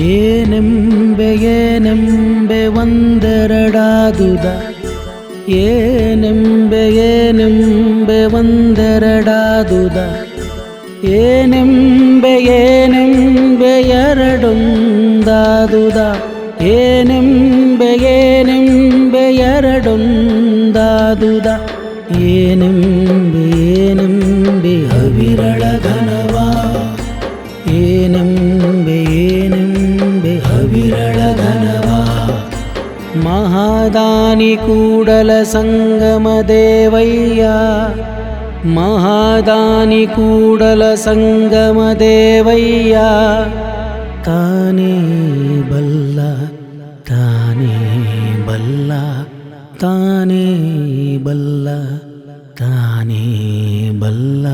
ಏನೆಂಬೆ ಒಂದೆರಡಾದುದ ಏನೆಂಬೆ ಒಂದೆರಡಾದುದ ಏನೆಂಬೆ ಎರಡೊಂದಾದುದ ಏನೆಂಬೆ ಎರಡೊಂದಾದುದ ಏನೆಂಬೆ ಅವಿರಳ ಘನವ ಏನೆಂಬೆ ಅವಿರಳ ಘನವ ಮಹಾದಾನಿ ಕೂಡಲ ಸಂಗಮ ದೇವಯ್ಯ ಮಹಾದಾನಿ ಕೂಡಲ ಸಂಗಮ ದೇವಯ್ಯ ತಾನೇ ಬಲ್ಲ ತಾನೇ ಬಲ್ಲ ತಾನೇ ಬಲ್ಲ ತಾನೇ ಬಲ್ಲ